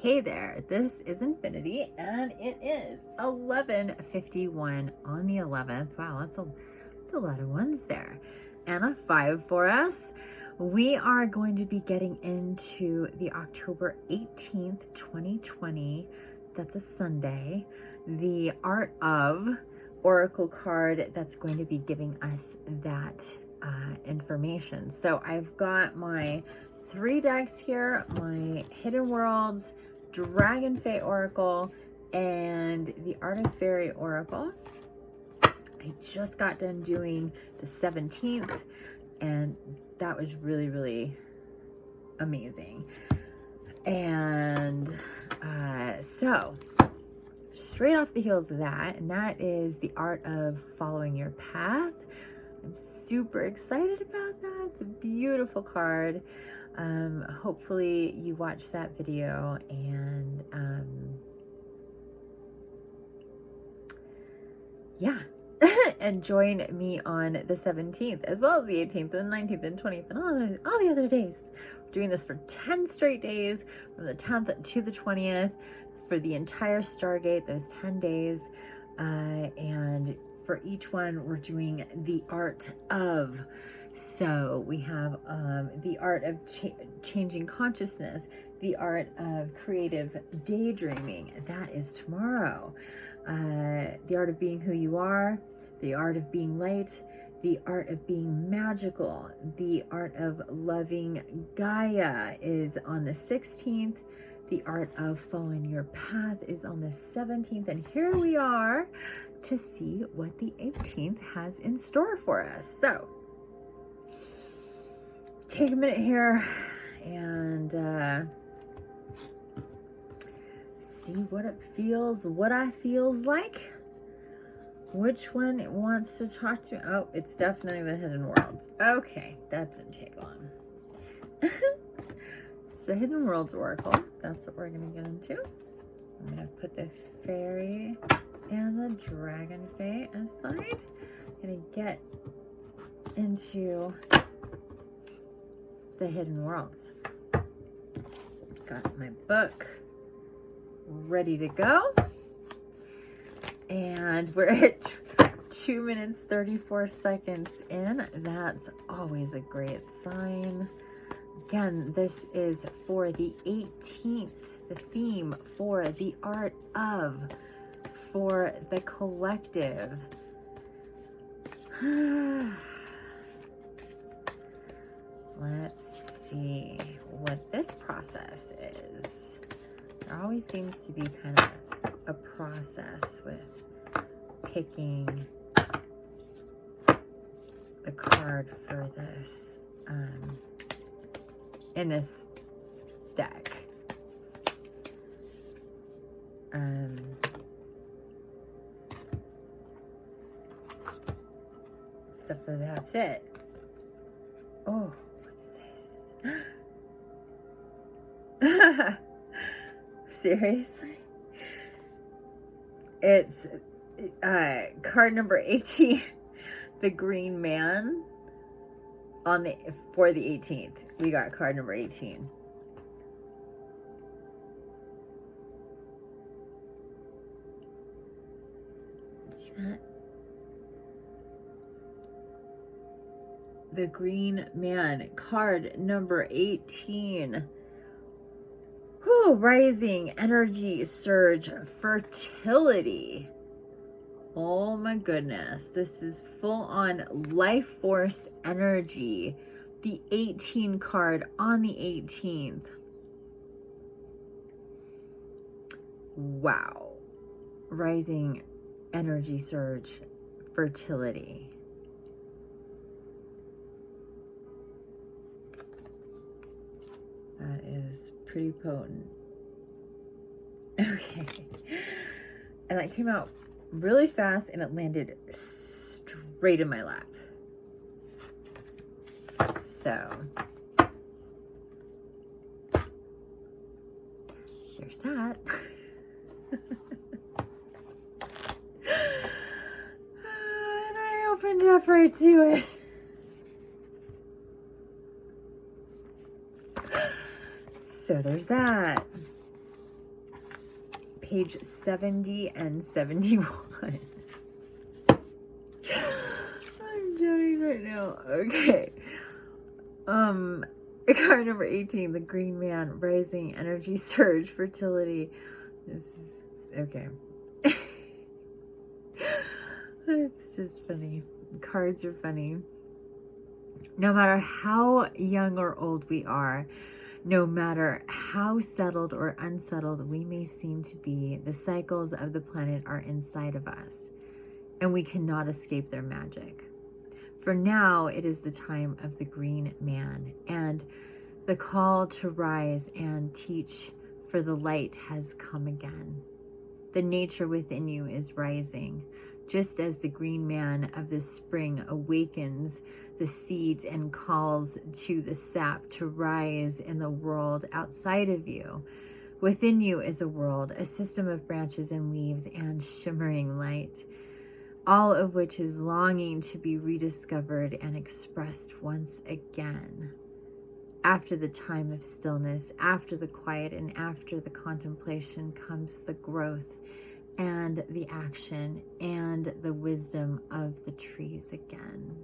Hey there, this is Infiniti, and it is 11:51 on the 11th. Wow, that's a lot of ones there. And a 5 for us. We are going to be getting into the October 18th, 2020. That's a Sunday. The Art of Oracle card that's going to be giving us that information. So I've got my 3 decks here, my Hidden Worlds, Dragon Fae Oracle, and the Art of Fairy Oracle. I just got done doing the 17th, and that was really, really amazing. And so straight off the heels of that, and that is the Art of Following Your Path. I'm super excited about that. It's a beautiful card. Hopefully you watched that video and yeah, and join me on the 17th as well as the 18th and the 19th and 20th and all the other days. We're doing this for 10 straight days from the 10th to the 20th for the entire Stargate, those 10 days. And for each one, we're doing the art of. So we have the art of changing consciousness, the art of creative daydreaming. That is tomorrow. The art of being who you are, the art of being light, the art of being magical, the art of loving Gaia is on the 16th. The art of following your path is on the 17th. And here we are to see what the 18th has in store for us. So take a minute here and see what it feels, what I feels like. Which one it wants to talk to. Oh, it's definitely the Hidden Worlds. Okay, that didn't take long. It's the Hidden Worlds Oracle. That's what we're going to get into. I'm going to put the Fairy and the Dragon Fae aside. I'm going to get into the Hidden Worlds. Got my book ready to go. And we're at 2 minutes 34 seconds in. That's always a great sign. Again, this is for the 18th, the theme for the art of, for the collective. Let's see what this process is. There always seems to be kind of a process with picking the card for this in this deck. So for that's it. Oh, what's this? Seriously? It's card number 18, the Green Man. For the 18th, we got card number 18. See that? The Green Man, card number 18. Whew, rising energy surge, fertility. Oh my goodness, this is full on life force energy. The 18 card on the 18th. Wow. Rising energy surge, fertility. That is pretty potent. Okay. And that came out really fast and it landed straight in my lap. So there's that. And I opened up right to it. So there's that. page 70 and 71. I'm joking right now. Okay. Card number 18, the Green Man, rising, energy surge, fertility. This is okay. It's just funny. Cards are funny. No matter how young or old we are, no matter how settled or unsettled we may seem to be, the cycles of the planet are inside of us, and we cannot escape their magic. For now, it is the time of the Green Man, and the call to rise and teach, for the light has come again. The nature within you is rising, just as the Green Man of the spring awakens the seeds and calls to the sap to rise in the world outside of you. Within you is a world, a system of branches and leaves and shimmering light, all of which is longing to be rediscovered and expressed once again. After the time of stillness, after the quiet, and after the contemplation comes the growth and the action and the wisdom of the trees again.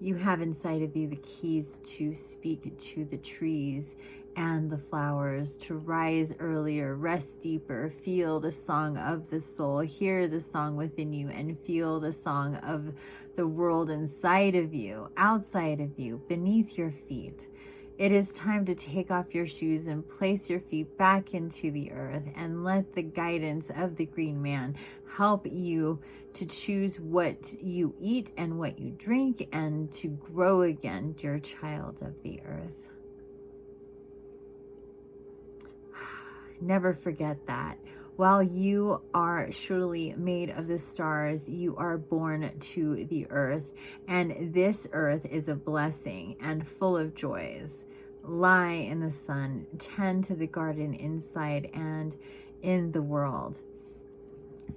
You have inside of you the keys to speak to the trees and the flowers, to rise earlier, rest deeper, feel the song of the soul, hear the song within you, and feel the song of the world inside of you, outside of you, beneath your feet. It is time to take off your shoes and place your feet back into the earth and let the guidance of the Green Man help you to choose what you eat and what you drink and to grow again, dear child of the earth. Never forget that. While you are surely made of the stars, you are born to the earth, and this earth is a blessing and full of joys. Lie in the sun, tend to the garden inside and in the world.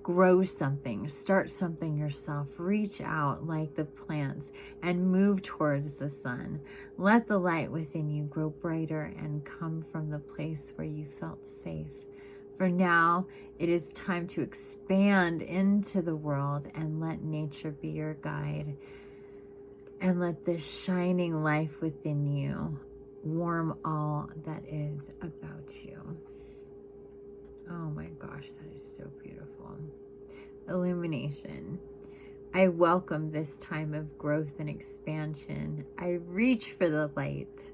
Grow something, start something yourself, reach out like the plants and move towards the sun. Let the light within you grow brighter and come from the place where you felt safe. For now, it is time to expand into the world and let nature be your guide. And let this shining life within you warm all that is about you. Oh my gosh, that is so beautiful. Illumination. I welcome this time of growth and expansion. I reach for the light.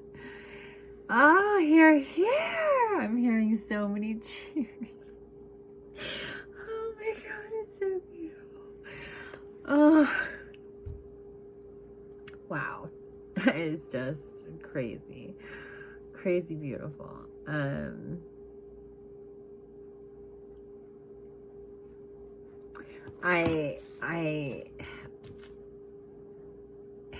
Oh, here. I'm hearing so many cheers. Oh my God, it's so beautiful. Oh, wow. It is just crazy. Crazy beautiful. I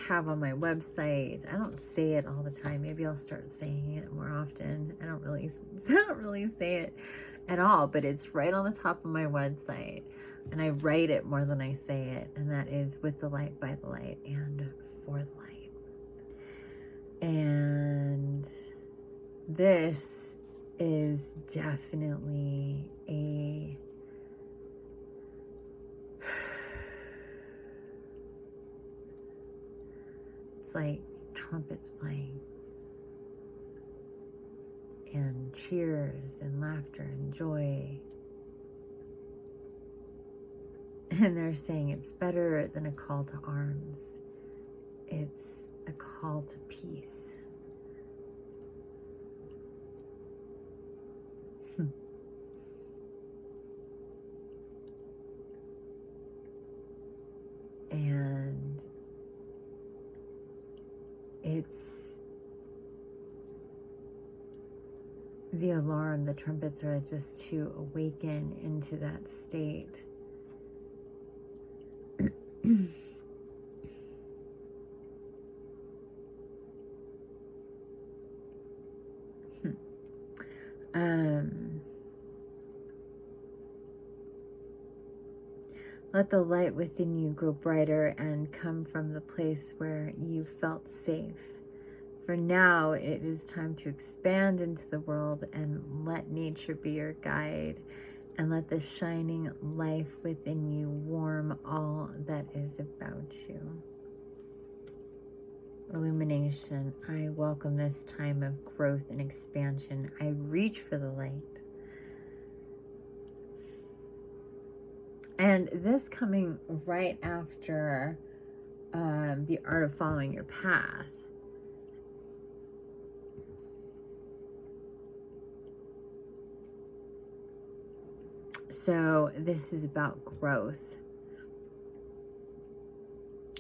have on my website, I don't say it all the time. Maybe I'll start saying it more often. I don't really say it at all, but it's right on the top of my website. And I write it more than I say it. And that is with the light, by the light, and for the light. And this is definitely a it's like trumpets playing and cheers and laughter and joy. And they're saying it's better than a call to arms. It's a call to peace. And it's the alarm, the trumpets are just to awaken into that state. Let the light within you grow brighter and come from the place where you felt safe. For now, it is time to expand into the world and let nature be your guide, and let the shining life within you warm all that is about you. Illumination, I welcome this time of growth and expansion. I reach for the light. And this coming right after the art of following your path. So this is about growth.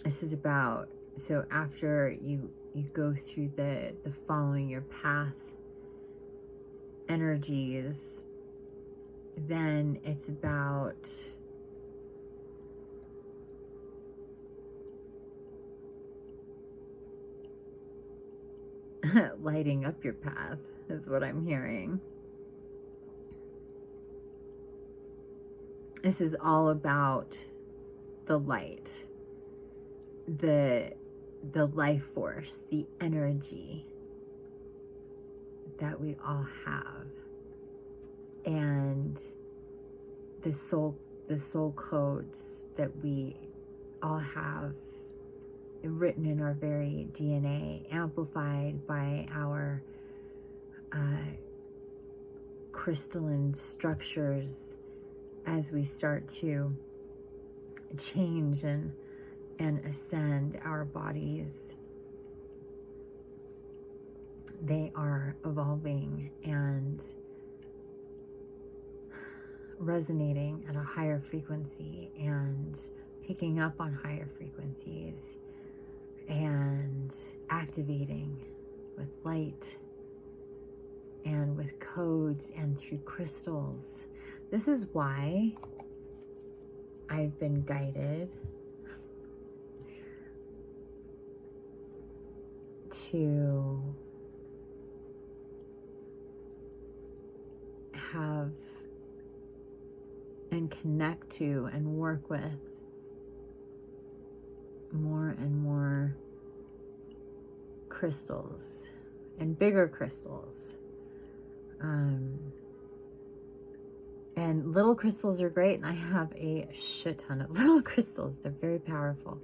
This is about, so after you go through the following your path energies, then it's about lighting up your path, is what I'm hearing. This is all about the light, the life force, the energy that we all have, and the soul codes that we all have written in our very DNA, amplified by our crystalline structures as we start to change and ascend our bodies. They are evolving and resonating at a higher frequency and picking up on higher frequencies and activating with light and with codes and through crystals. This is why I've been guided to have and connect to and work with more and more crystals and bigger crystals. And little crystals are great, and I have a shit ton of little crystals. They're very powerful.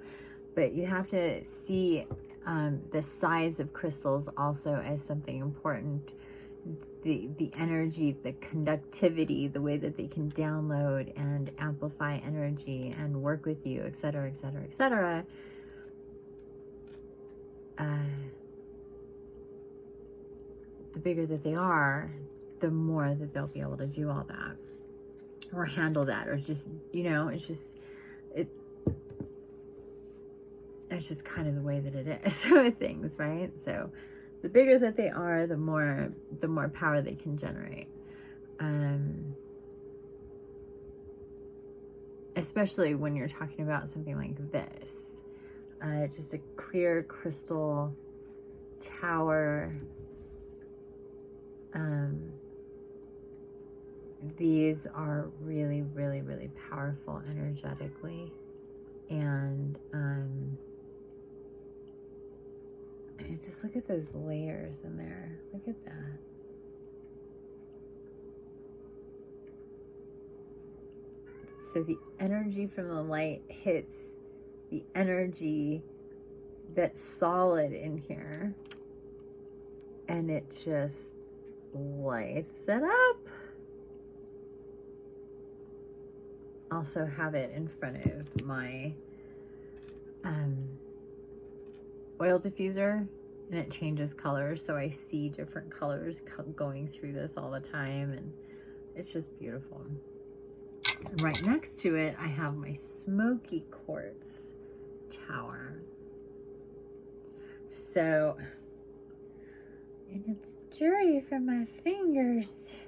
But you have to see the size of crystals also as something important. The energy, the conductivity, the way that they can download and amplify energy and work with you, etc., etc., etc. The bigger that they are, the more that they'll be able to do all that or handle that, or just, it's just kind of the way that it is with things, right? So the bigger that they are, the more power they can generate. Especially when you're talking about something like this. Just a clear crystal tower. These are really, really, really powerful energetically. And just look at those layers in there. Look at that. So the energy from the light hits the energy that's solid in here, and it just lights it up. Also have it in front of my oil diffuser, and it changes colors, so I see different colors going through this all the time, and it's just beautiful. And right next to it, I have my smoky quartz tower. So, and it's dirty from my fingers.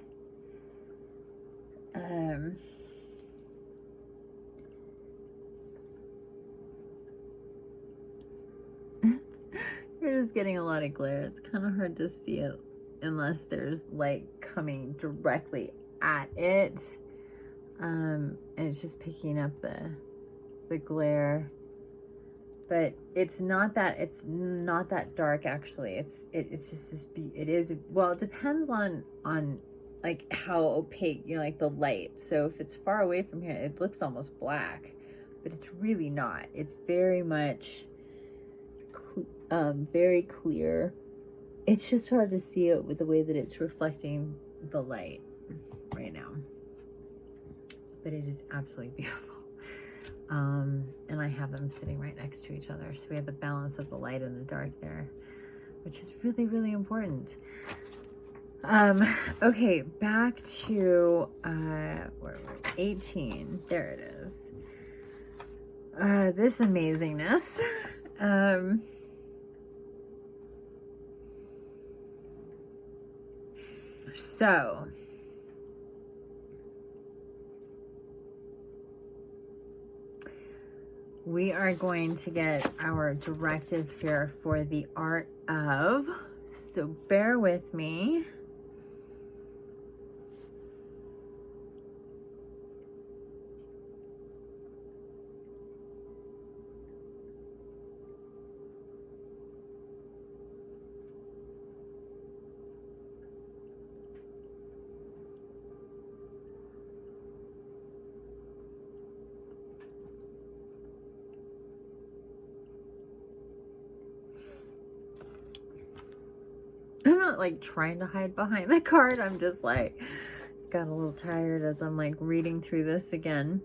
You're just getting a lot of glare. It's kind of hard to see it unless there's light coming directly at it. And it's just picking up the glare. but it's not that dark actually. It's just this it is, well, it depends on like how opaque, you know, like the light. So if it's far away from here, it looks almost black, but it's really not. It's very much very clear. It's just hard to see it with the way that it's reflecting the light right now, but it is absolutely beautiful. And I have them sitting right next to each other, so we have the balance of the light and the dark there, which is really, really important. Okay, back to where were we? 18. There it is. This amazingness. So we are going to get our directive here for the art of, so bear with me. I'm not like trying to hide behind the card. I'm just like, got a little tired as I'm like reading through this again.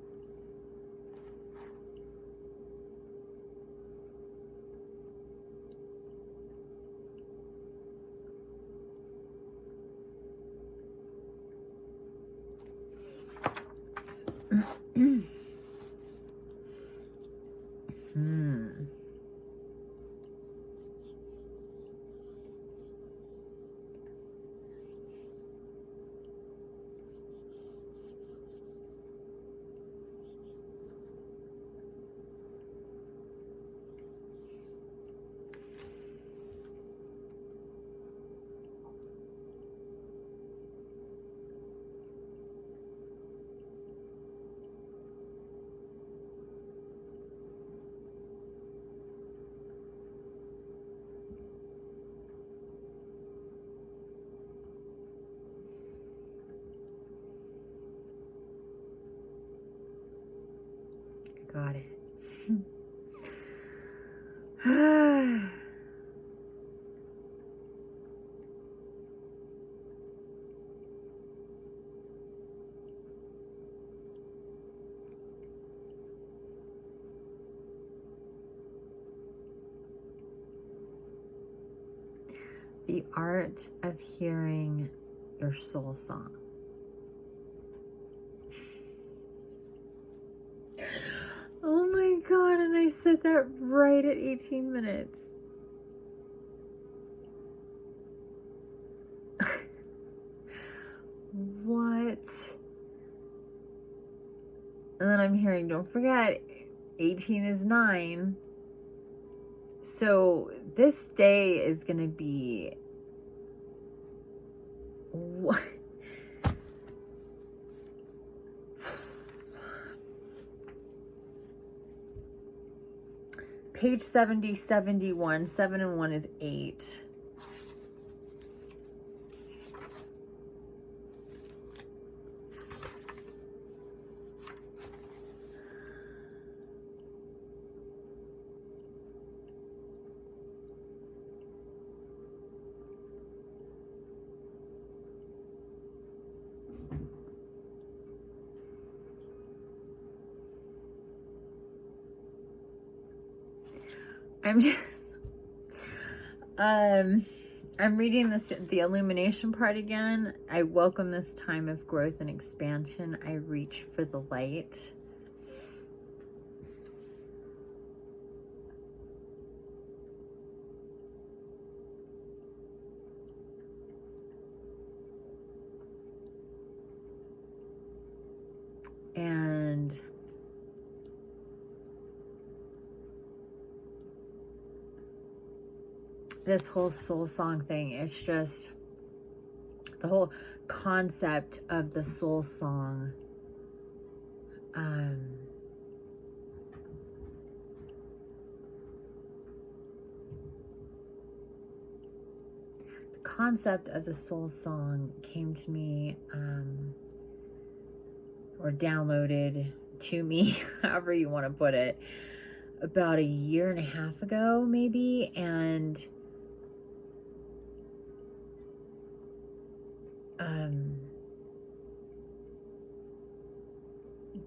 Got it. The art of hearing your soul song. Oh my God, and I said that right at 18 minutes. What? And then I'm hearing, don't forget, 18 is 9. So this day is going to be... What? Page 70, 71. 7 and 1 is 8. I'm just, I'm reading the illumination part again. I welcome this time of growth and expansion. I reach for the light. And this whole soul song thing, it's just the whole concept of the soul song. concept of the soul song came to me, or downloaded to me, however you want to put it, about 1.5 years ago, maybe. And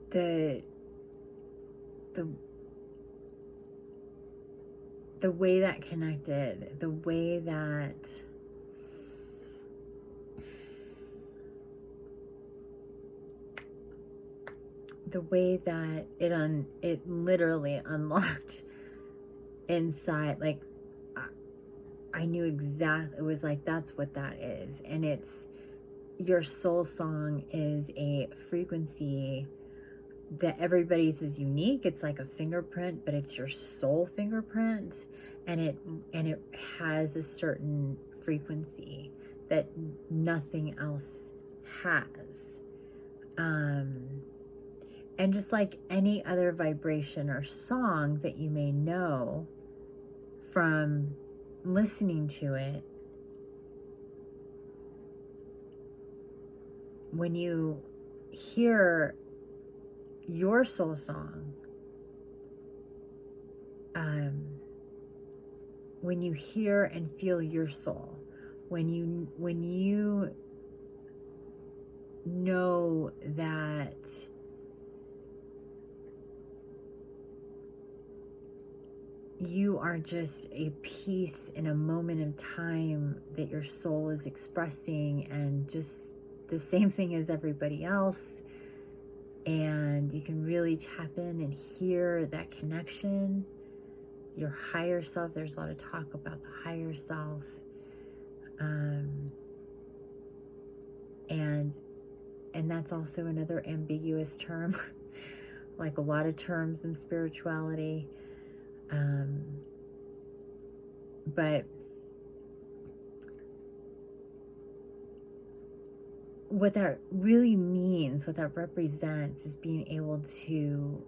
the way that connected, the way that it literally unlocked inside, like, I knew exactly, it was like, that's what that is. And it's, your soul song is a frequency that everybody's is unique. It's like a fingerprint, but it's your soul fingerprint, and it has a certain frequency that nothing else has. And just like any other vibration or song that you may know from listening to it, when you hear your soul song, when you hear and feel your soul, when you know that you are just a piece in a moment in time that your soul is expressing, and just the same thing as everybody else, and you can really tap in and hear that connection, your higher self. There's a lot of talk about the higher self, and that's also another ambiguous term, like a lot of terms in spirituality. But what that really means, what that represents, is being able to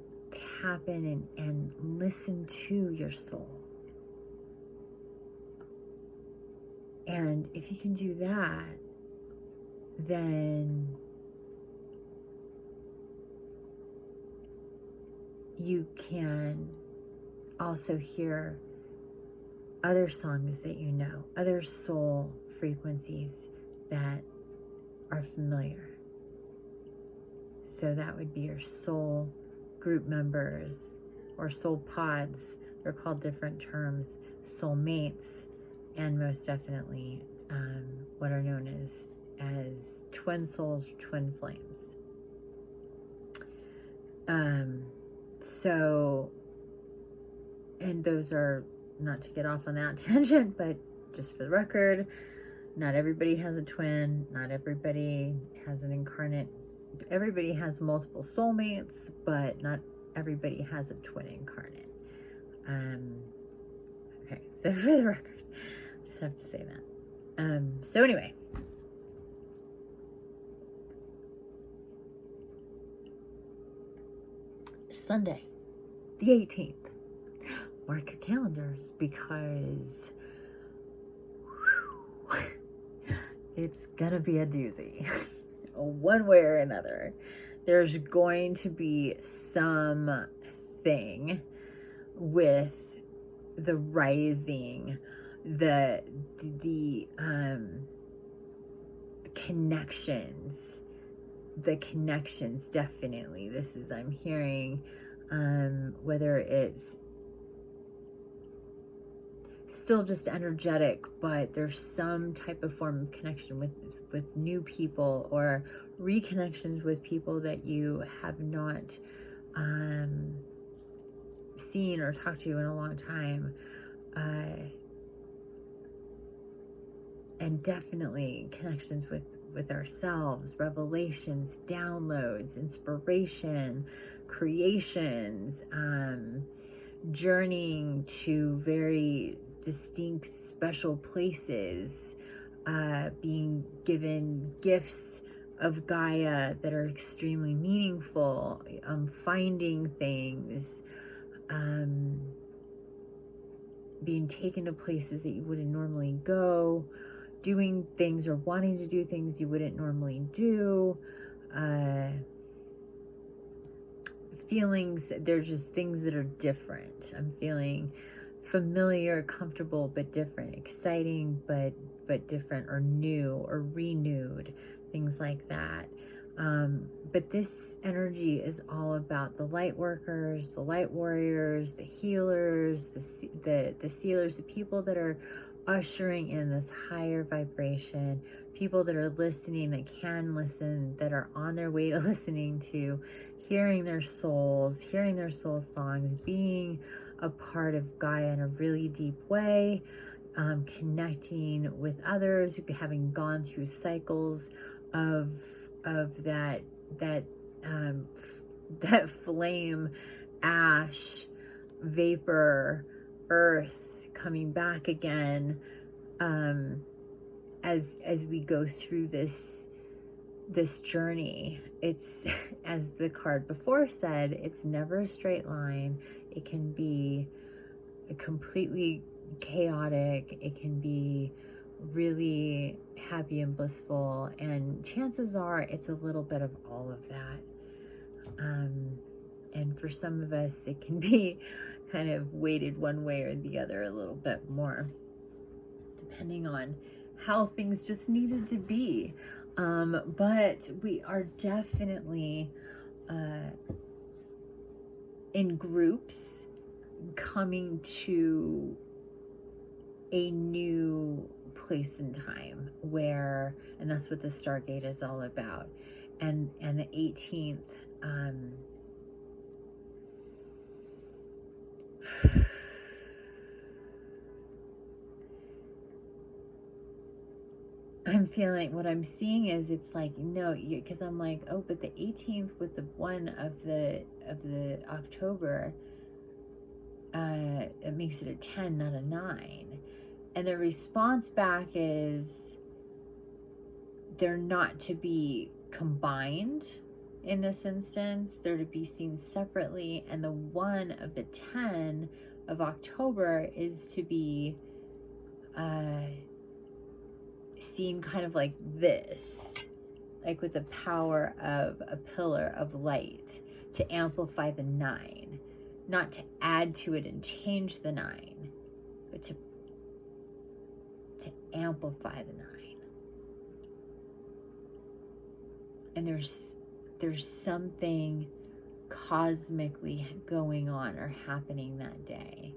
tap in and listen to your soul. And if you can do that, then you can also hear other songs that you know, other soul frequencies that are familiar. So that would be your soul group members or soul pods. They're called different terms, soul mates, and most definitely what are known as twin souls, twin flames. So, and those are, not to get off on that tangent, but just for the record, not everybody has a twin, not everybody has an incarnate, everybody has multiple soulmates, but not everybody has a twin incarnate. Okay, so for the record, I just have to say that. So anyway, Sunday, the 18th. Mark your calendars, because it's gonna be a doozy. One way or another. There's going to be something with the rising, the connections. The connections, definitely. This is, I'm hearing, whether it's still just energetic, but there's some type of form of connection with new people, or reconnections with people that you have not seen or talked to in a long time, and definitely connections with ourselves, revelations, downloads, inspiration, creations, journeying to very distinct, special places, being given gifts of Gaia that are extremely meaningful, finding things, being taken to places that you wouldn't normally go, doing things or wanting to do things you wouldn't normally do. Feelings, they're just things that are different. I'm feeling familiar, comfortable, but different, exciting, but different, or new or renewed, things like that. But this energy is all about the light workers, the light warriors, the healers, the sealers, the people that are ushering in this higher vibration, people that are listening, that can listen, that are on their way to listening to, hearing their soul songs, being a part of Gaia in a really deep way, connecting with others, having gone through cycles of that flame, ash, vapor, earth coming back again, as we go through this journey. It's, as the card before said, it's never a straight line. It can be completely chaotic. It can be really happy and blissful, and chances are it's a little bit of all of that. And for some of us, it can be kind of weighted one way or the other a little bit more, depending on how things just needed to be. But we are definitely in groups coming to a new place in time where, and that's what the Stargate is all about. And the 18th, I'm feeling, what I'm seeing is, it's like, no, because I'm like, oh, but the 18th with the 1 of the October, it makes it a 10, not a 9. And the response back is they're not to be combined in this instance. They're to be seen separately. And the 1 of the 10 of October is to be seen kind of like this, like with the power of a pillar of light to amplify the 9, not to add to it and change the 9, but to amplify the 9. And there's something cosmically going on or happening that day.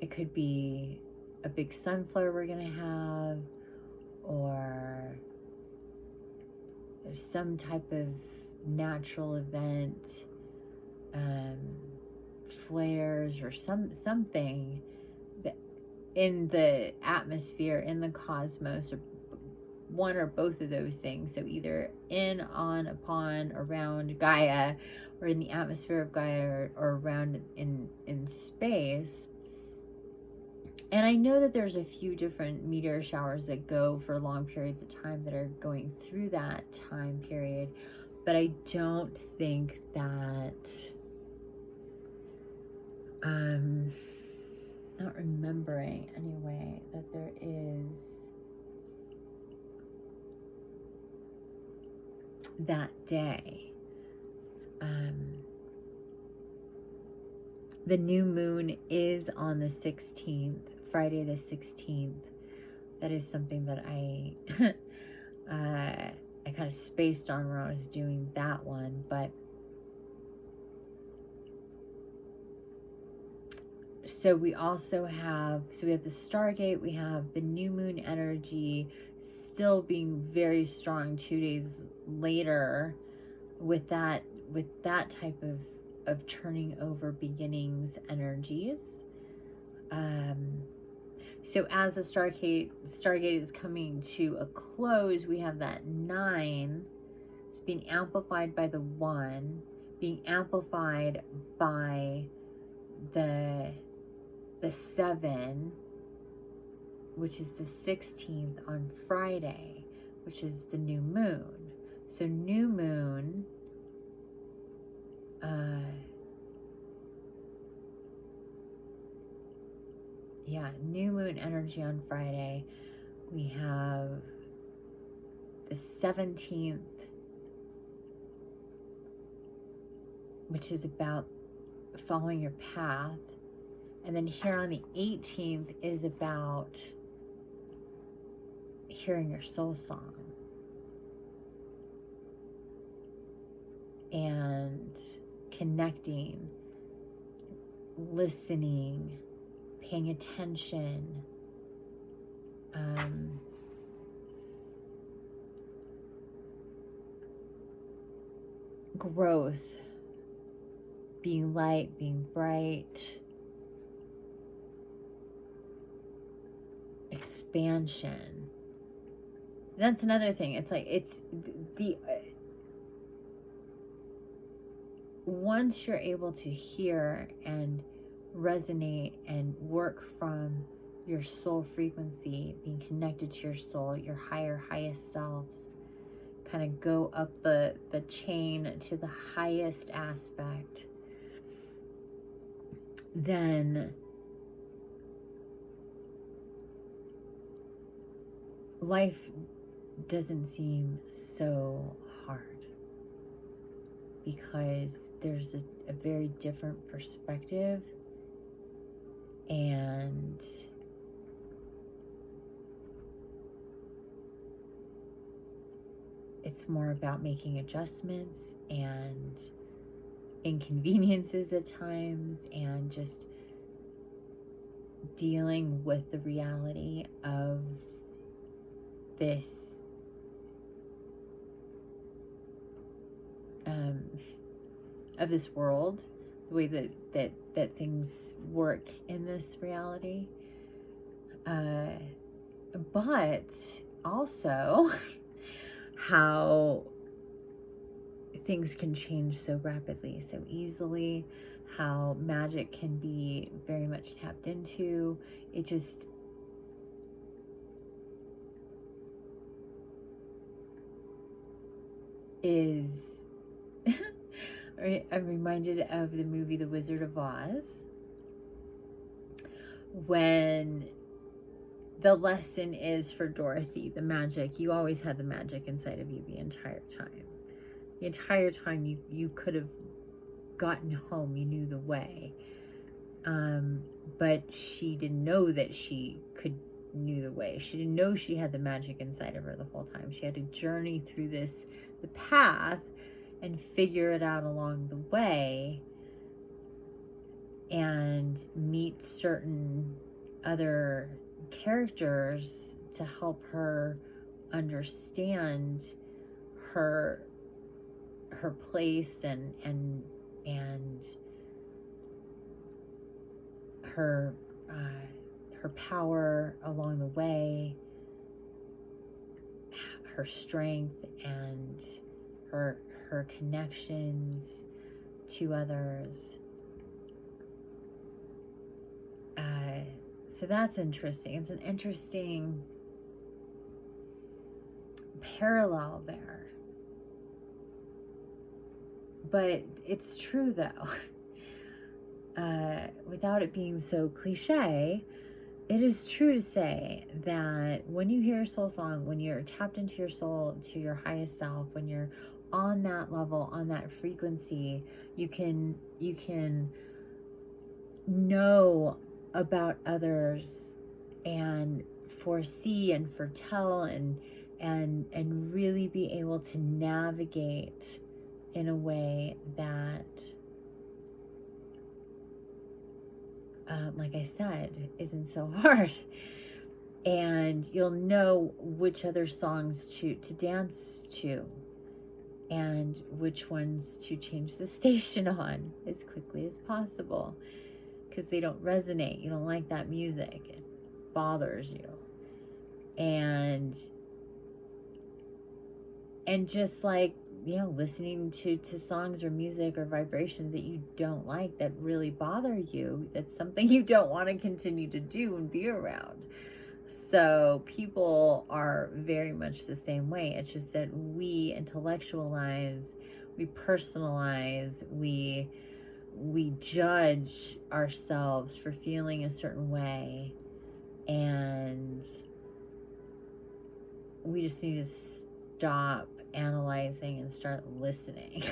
It could be a big sunflare we're gonna have, or there's some type of natural event, flares, or something that in the atmosphere, in the cosmos, or one or both of those things. So either in, on, upon, around Gaia, or in the atmosphere of Gaia, or around in space. And I know that there's a few different meteor showers that go for long periods of time that are going through that time period, but I don't think that, not remembering anyway, that there is that day. The new moon is on the 16th, Friday the 16th. That is something that I I kind of spaced on when I was doing that one, but so we also have, we have the Stargate, we have the new moon energy still being very strong 2 days later with that type of turning over beginnings energies. So as the Stargate is coming to a close, we have that 9. It's being amplified by the 1, being amplified by the 7, which is the 16th on Friday, which is the new moon. So new moon, new moon energy on Friday. We have the 17th, which is about following your path. And then here on the 18th is about hearing your soul song and connecting, listening, paying attention, growth, being light, being bright, expansion. That's another thing. It's like, it's the once you're able to hear and resonate and work from your soul frequency, being connected to your soul, your highest selves, kind of go up the chain to the highest aspect, then life doesn't seem so hard, because there's a very different perspective, and it's more about making adjustments and inconveniences at times, and just dealing with the reality of this world, the way that things work in this reality, but also how things can change so rapidly, so easily, how magic can be very much tapped into. It just is I'm reminded of the movie The Wizard of Oz, when the lesson is for Dorothy, the magic. You always had the magic inside of you the entire time. The entire time you could have gotten home, you knew the way. But she didn't know that she knew the way. She didn't know she had the magic inside of her the whole time. She had to journey through the path, and figure it out along the way, and meet certain other characters to help her understand her place and her power along the way, her strength, and her connections to others. So that's interesting. It's an interesting parallel there. But it's true, though. Without it being so cliche, it is true to say that when you hear a soul song, when you're tapped into your soul, to your highest self, when you're on that level, on that frequency, you can know about others and foresee and foretell and really be able to navigate in a way that, like I said, isn't so hard. And you'll know which other songs to dance to, and which ones to change the station on as quickly as possible, because they don't resonate. You don't like that music. It bothers you. And just like, listening to songs or music or vibrations that you don't like, that really bother you, that's something you don't want to continue to do and be around. So people are very much the same way. It's just that we intellectualize, we personalize, we judge ourselves for feeling a certain way, And we just need to stop analyzing and start listening.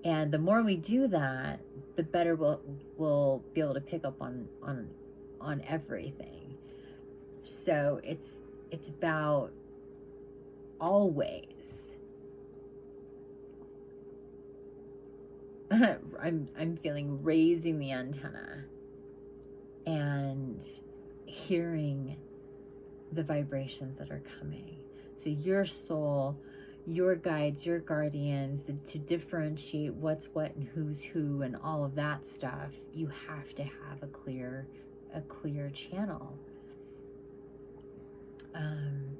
And the more we do that, the better we'll be able to pick up on everything. So it's about always. I'm feeling raising the antenna and hearing the vibrations that are coming. So your soul, your guides, your guardians, to differentiate what's what and who's who and all of that stuff, you have to have a clear channel.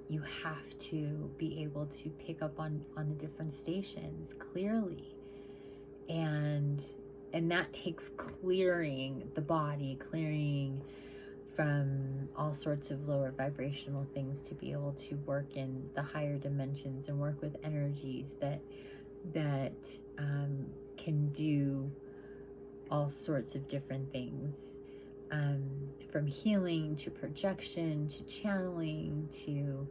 You have to be able to pick up on the different stations clearly. And that takes clearing the body, clearing from all sorts of lower vibrational things to be able to work in the higher dimensions and work with energies that can do all sorts of different things, from healing to projection to channeling to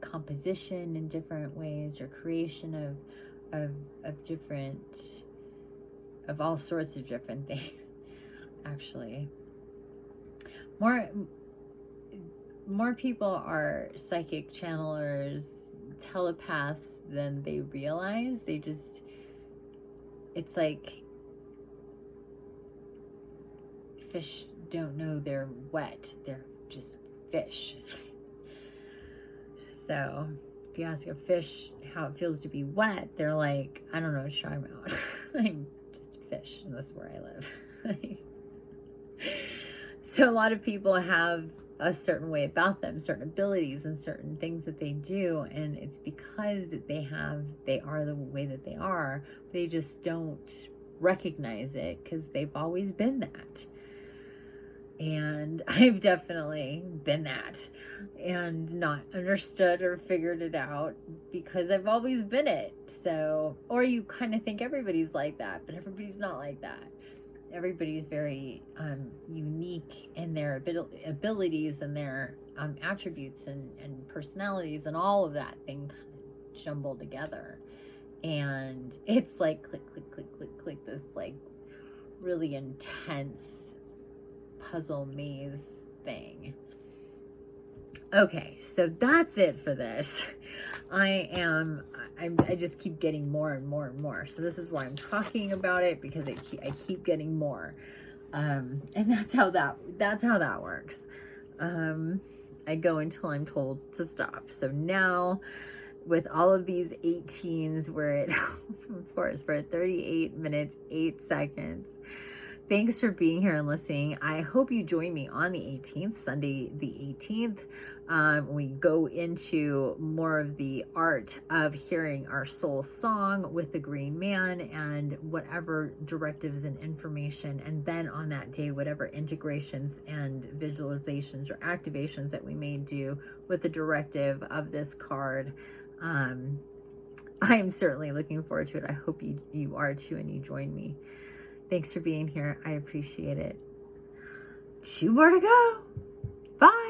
composition in different ways, or creation of all sorts of different things. Actually, more people are psychic channelers, telepaths than they realize. It's like fish don't know they're wet, they're just fish. So if you ask a fish how it feels to be wet, they're like, I don't know what you're talking about. I'm just a fish, and this is where I live. So a lot of people have a certain way about them, certain abilities and certain things that they do, and it's because they are the way that they are. They just don't recognize it because they've always been that. And I've definitely been that and not understood or figured it out because I've always been it. So, or you kind of think everybody's like that, but everybody's not like that. Everybody's very unique in their abilities and their attributes and personalities and all of that thing kind of jumbled together. And it's like click, click, click, click, click, this like really intense puzzle maze thing. Okay, so that's it for this. I just keep getting more and more and more. So this is why I'm talking about it, because I keep getting more. And that's how that works. I go until I'm told to stop. So now with all of these 18s, we're at, of course, we're at 38 minutes, 8 seconds. Thanks for being here and listening. I hope you join me on the 18th, Sunday the 18th. We go into more of the art of hearing our soul song with the Green Man and whatever directives and information. And then on that day, whatever integrations and visualizations or activations that we may do with the directive of this card. I am certainly looking forward to it. I hope you are too, and you join me. Thanks for being here. I appreciate it. 2 more to go. Bye.